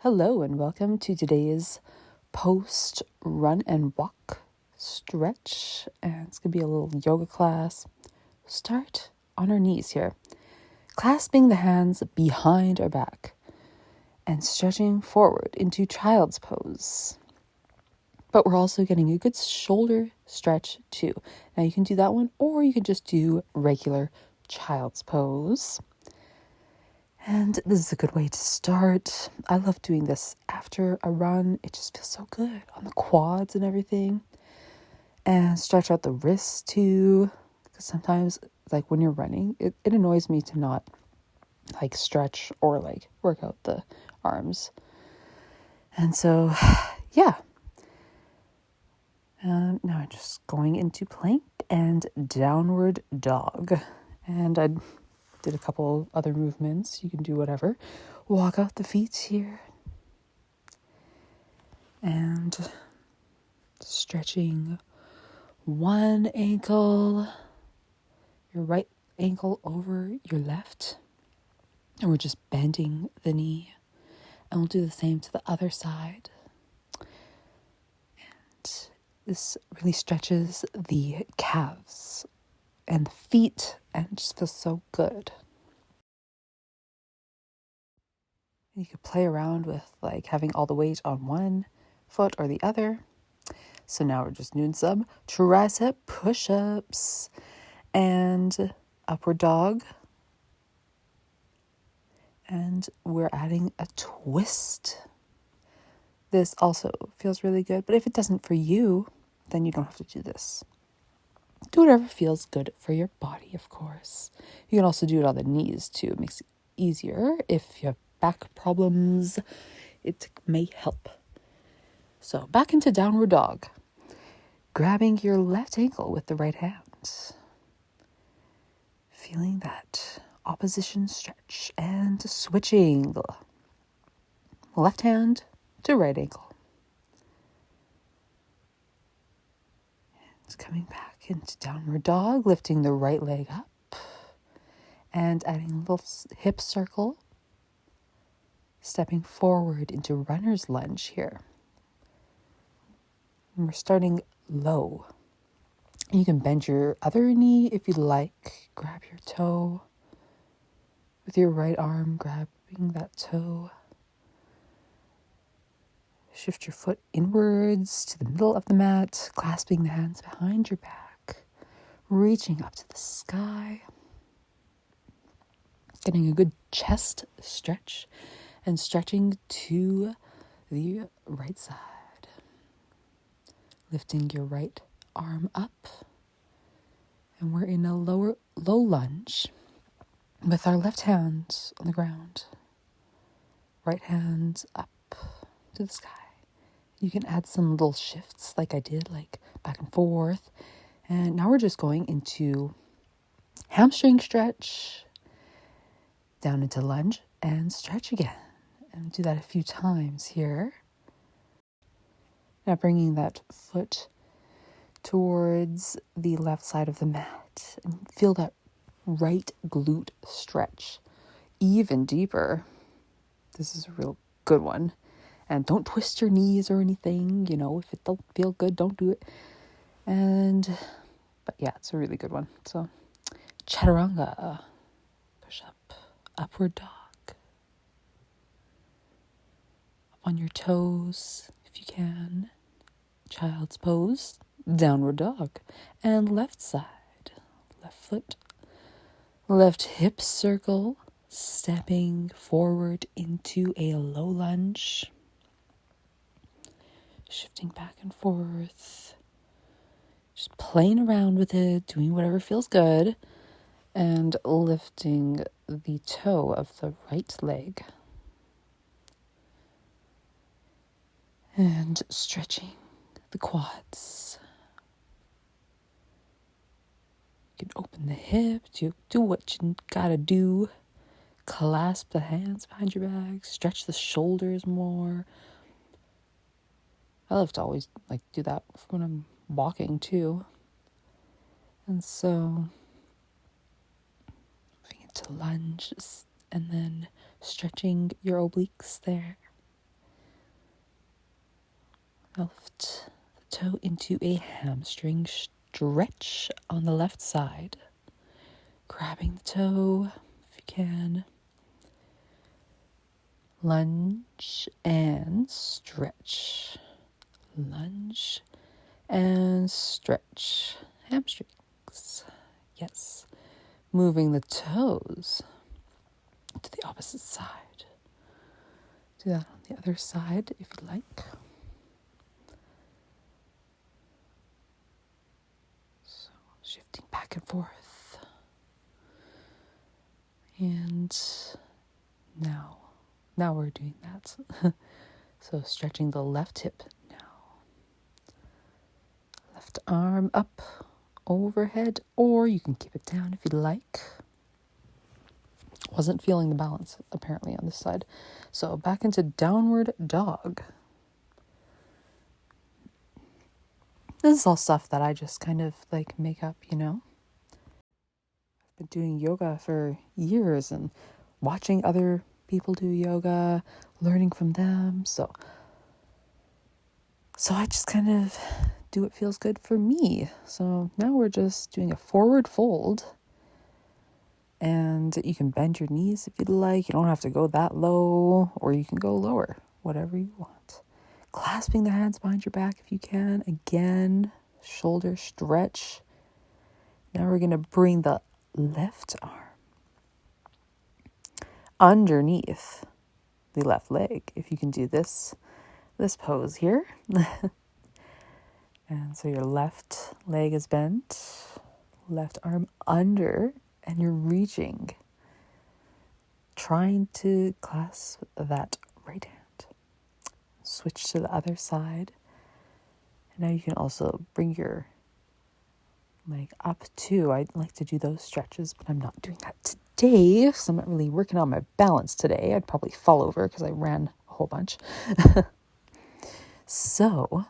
Hello and welcome to today's post run and walk stretch. And it's going to be a little yoga class. Start on our knees here, clasping the hands behind our back and stretching forward into child's pose. But we're also getting a good shoulder stretch too. Now you can do that one, or you can just do regular child's pose. And this is a good way to start. I love doing this after a run. It just feels so good on the quads and everything. And stretch out the wrists too. Because sometimes, like when you're running, it annoys me to not like stretch or like work out the arms. And so, yeah. Now I'm just going into plank and downward dog. And I did a couple other movements. You can do whatever. Walk out the feet here. And stretching one ankle, your right ankle over your left. And we're just bending the knee. And we'll do the same to the other side. And this really stretches the calves and the feet and it just feels so good. You could play around with like having all the weight on one foot or the other. So now we're just doing some tricep push-ups and upward dog. And we're adding a twist. This also feels really good, but if it doesn't for you, then you don't have to do this. Do whatever feels good for your body, of course. You can also do it on the knees too. It makes it easier if you have back problems. It may help. So back into downward dog. Grabbing your left ankle with the right hand. Feeling that opposition stretch and switching the left hand to right ankle. And coming back into downward dog, lifting the right leg up and adding a little hip circle. Stepping forward into runner's lunge here. And we're starting low. You can bend your other knee if you like. Grab your toe. With your right arm, grabbing that toe. Shift your foot inwards to the middle of the mat, clasping the hands behind your back. Reaching up to the sky. Getting a good chest stretch. And stretching to the right side. Lifting your right arm up. And we're in a low lunge with our left hand on the ground. Right hand up to the sky. You can add some little shifts like I did, like back and forth. And now we're just going into hamstring stretch. Down into lunge and stretch again. And do that a few times here. Now bringing that foot towards the left side of the mat. And feel that right glute stretch. Even deeper. This is a real good one. And don't twist your knees or anything. You know, if it don't feel good, don't do it. But yeah, it's a really good one. So, chaturanga. Push up. Upward dog. On your toes, if you can. Child's pose, downward dog. And left side, left foot, left hip circle, stepping forward into a low lunge. Shifting back and forth. Just playing around with it, doing whatever feels good. And lifting the toe of the right leg. And stretching the quads. You can open the hip, do what you gotta do. Clasp the hands behind your back, stretch the shoulders more. I love to always do that when I'm walking too. And so moving into lunges and then stretching your obliques there. Lift the toe into a hamstring stretch on the left side. Grabbing the toe if you can. Lunge and stretch. Lunge and stretch. Hamstrings. Yes. Moving the toes to the opposite side. Do that on the other side if you like. So shifting back and forth. And now we're doing that. So stretching the left hip now. Left arm up overhead, or you can keep it down if you'd like. Wasn't feeling the balance apparently on this side. So back into downward dog. This is all stuff that I just kind of like make up, you know. I've been doing yoga for years and watching other people do yoga, learning from them. So I just kind of do what feels good for me. So now we're just doing a forward fold. And you can bend your knees if you'd like. You don't have to go that low, or you can go lower, whatever you want. Clasping the hands behind your back if you can. Again, shoulder stretch. Now we're going to bring the left arm underneath the left leg. If you can do this pose here. And so your left leg is bent, left arm under, and you're reaching, trying to clasp that right hand. Switch to the other side. And now you can also bring your leg up too. I like to do those stretches, but I'm not doing that today, so I'm not really working on my balance today. I'd probably fall over because I ran a whole bunch. So,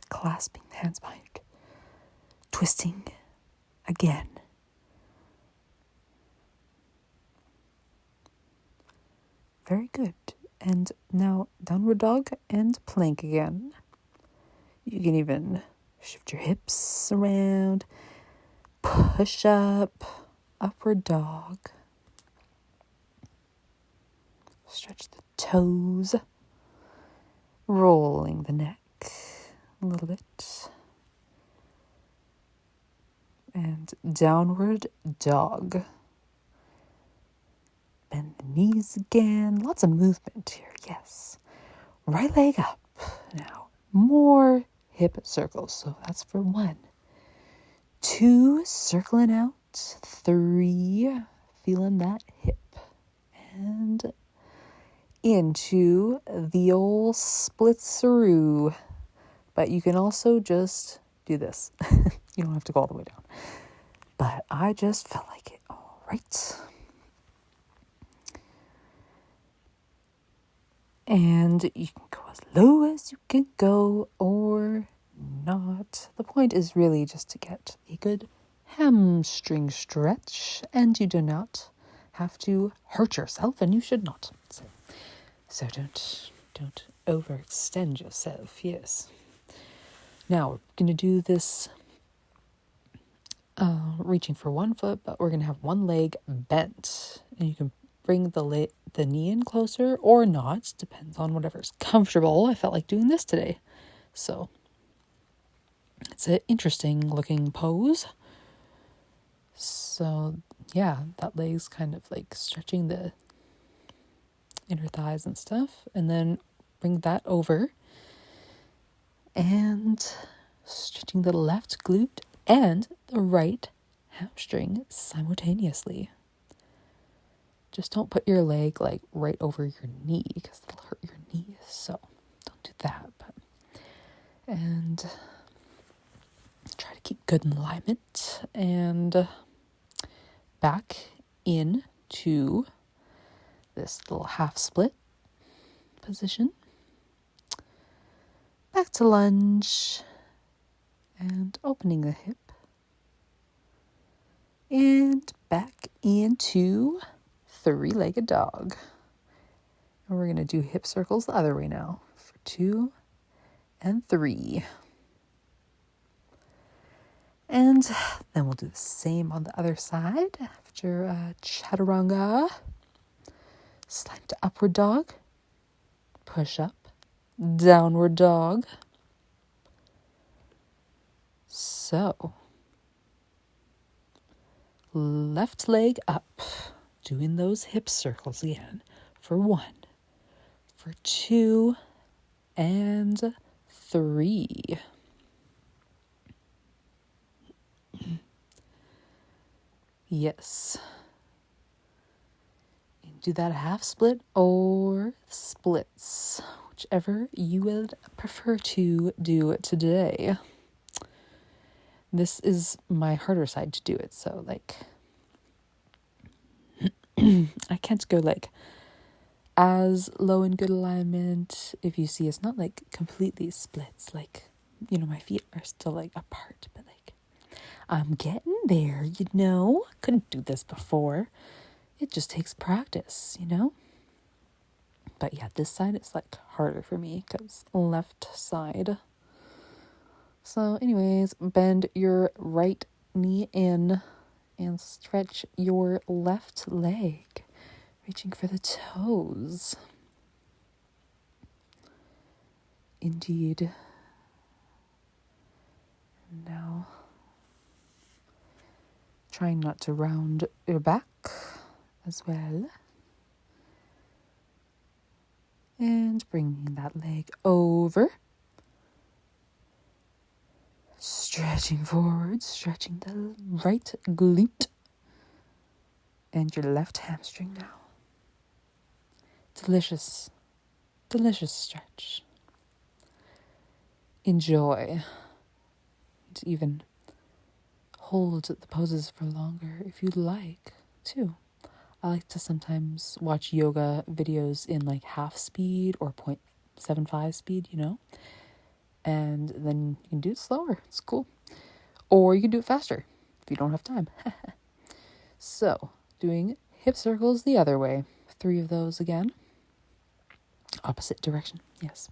clasping the hands behind, twisting again. Very good. And now downward dog and plank again. You can even shift your hips around, push up, upward dog. Stretch the toes, rolling the neck a little bit. And downward dog. Bend the knees again. Lots of movement here, yes. Right leg up. Now, more hip circles. So that's for 1. 2, circling out. 3, feeling that hip. And into the old splitsaroo. But you can also just do this. You don't have to go all the way down. But I just felt like it. All right. And you can go as low as you can go or not. The point is really just to get a good hamstring stretch, and you do not have to hurt yourself, and you should not. So don't overextend yourself, yes. Now we're going to do this reaching for one foot, but we're going to have one leg bent. And you can bring the knee in closer or not. Depends on whatever's comfortable. I felt like doing this today. So it's an interesting looking pose. So yeah, that leg's kind of like stretching the inner thighs and stuff. And then bring that over. And stretching the left glute and the right hamstring simultaneously. Just don't put your leg like right over your knee because it'll hurt your knees. So don't do that. And try to keep good alignment. And back into this little half split position. Back to lunge. And opening the hip. And back into 3-legged dog. And we're going to do hip circles the other way now for 2 and 3. And then we'll do the same on the other side after chaturanga. Slide to upward dog, push up, downward dog. So, left leg up, doing those hip circles again for 1, for 2, and 3. Yes. Do that half split or splits, whichever you would prefer to do today. This is my harder side to do it, so like I can't go like as low in good alignment. If you see, it's not like completely splits, like, you know, my feet are still like apart, but like I'm getting there, you know. Couldn't do this before. It just takes practice, you know. But yeah, this side is like harder for me because left side. So anyways, bend your right knee in and stretch your left leg, reaching for the toes. Indeed. Now, trying not to round your back as well. And bringing that leg over. Stretching forward, stretching the right glute. And your left hamstring now. Delicious, delicious stretch. Enjoy. To even hold the poses for longer if you'd like, too. I like to sometimes watch yoga videos in like half speed or 0.75 speed, you know? And then you can do it slower. It's cool. Or you can do it faster if you don't have time. So, doing hip circles the other way. 3 of those again. Opposite direction, yes.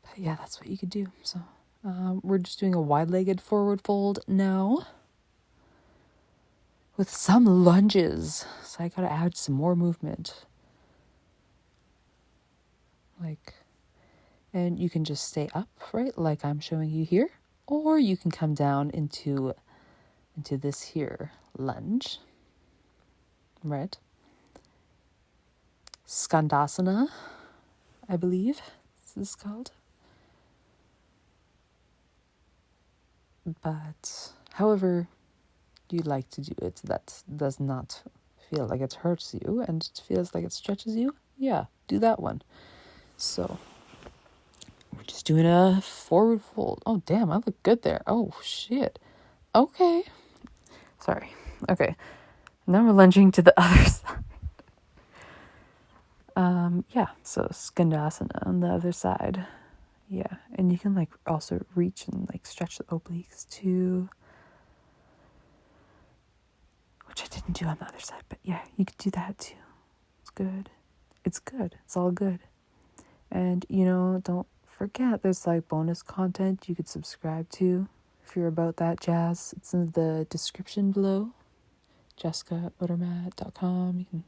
But yeah, that's what you could do. So, we're just doing a wide-legged forward fold now. With some lunges. So I gotta add some more movement. And you can just stay up, right? Like I'm showing you here. Or you can come down into this here lunge. Right? Skandasana, I believe this is called. But however you like to do it, that does not feel like it hurts you and it feels like it stretches you, yeah, do that one. So we're just doing a forward fold. Oh damn, I look good there. Oh shit. Okay. Sorry. Okay. Now we're lunging to the other side. Yeah, so Skandasana on the other side. Yeah, and you can like also reach and like stretch the obliques too. Which I didn't do on the other side, but yeah, you could do that too. It's good. It's good. It's all good. And, you know, don't forget there's like bonus content you could subscribe to if you're about that jazz. It's in the description below. JessicaOdermatt.com. You can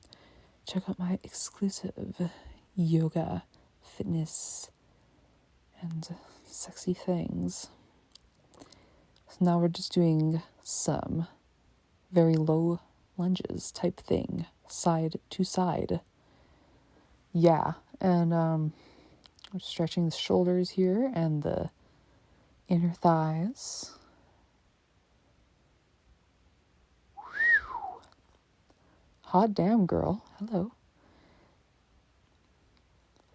check out my exclusive yoga, fitness, and sexy things. So now we're just doing some very low lunges type thing, side to side. Yeah, and I'm stretching the shoulders here and the inner thighs. Hot damn, girl. Hello.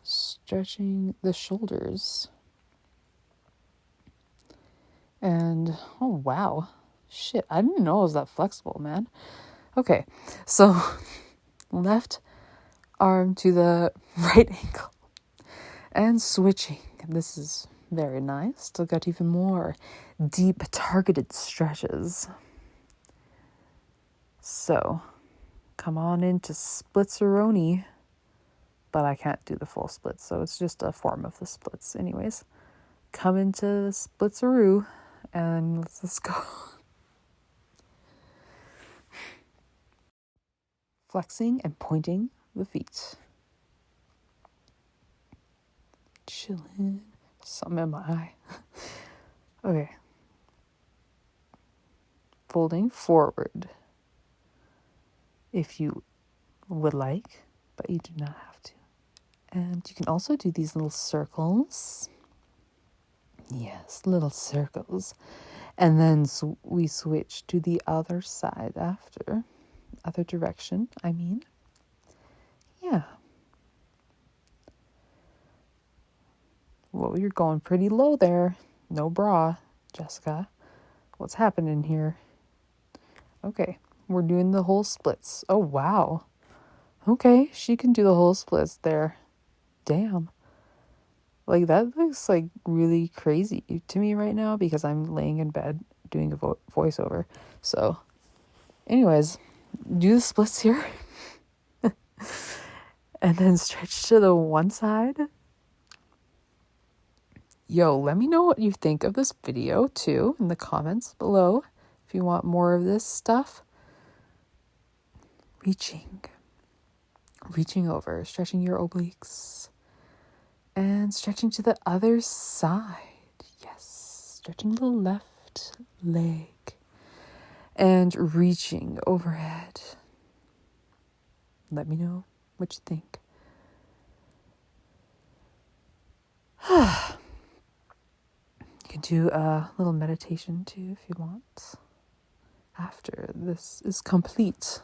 Stretching the shoulders. And, oh wow. Shit, I didn't know it was that flexible, man. Okay, so left arm to the right ankle. And switching. This is very nice. Still got even more deep targeted stretches. So, come on into splitsaroni, but I can't do the full split, so it's just a form of the splits. Anyways, come into the splitsaroo, and let's go. Flexing and pointing the feet. Chilling. Something in my eye. Okay. Folding forward if you would like, but you do not have to. And you can also do these little circles. Yes, little circles. And then we switch to the other side after. Other direction, I mean. Yeah. Well, you're going pretty low there. No bra, Jessica. What's happening here? Okay, we're doing the whole splits. Oh, wow. Okay, she can do the whole splits there. Damn. Like, that looks like really crazy to me right now because I'm laying in bed doing a voiceover. So, anyways, do the splits here. And then stretch to the one side. Yo, let me know what you think of this video too in the comments below if you want more of this stuff. Reaching over, stretching your obliques, and stretching to the other side. Yes, stretching the left leg, and reaching overhead. Let me know what you think. You can do a little meditation too if you want after this is complete.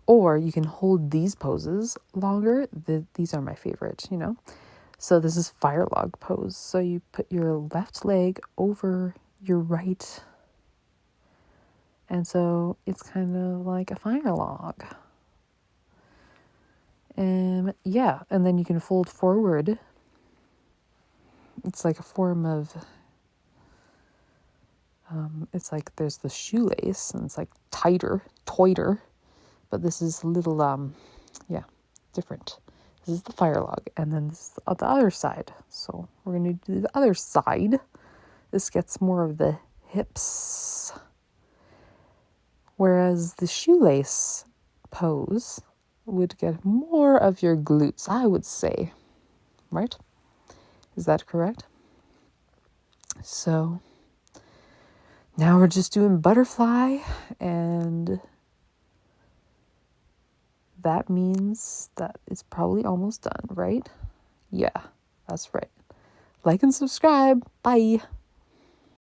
Or you can hold these poses longer. These are my favorite, you know. So this is fire log pose. So you put your left leg over your right. And so it's kind of like a fire log. And yeah, and then you can fold forward. It's like a form of, it's like there's the shoelace and it's like tighter. But this is a little, different. This is the fire log, and then this is the other side. So we're going to do the other side. This gets more of the hips. Whereas the shoelace pose would get more of your glutes, I would say. Right? Is that correct? So now we're just doing butterfly, and that means that it's probably almost done, right? Yeah, that's right. Like and subscribe. Bye.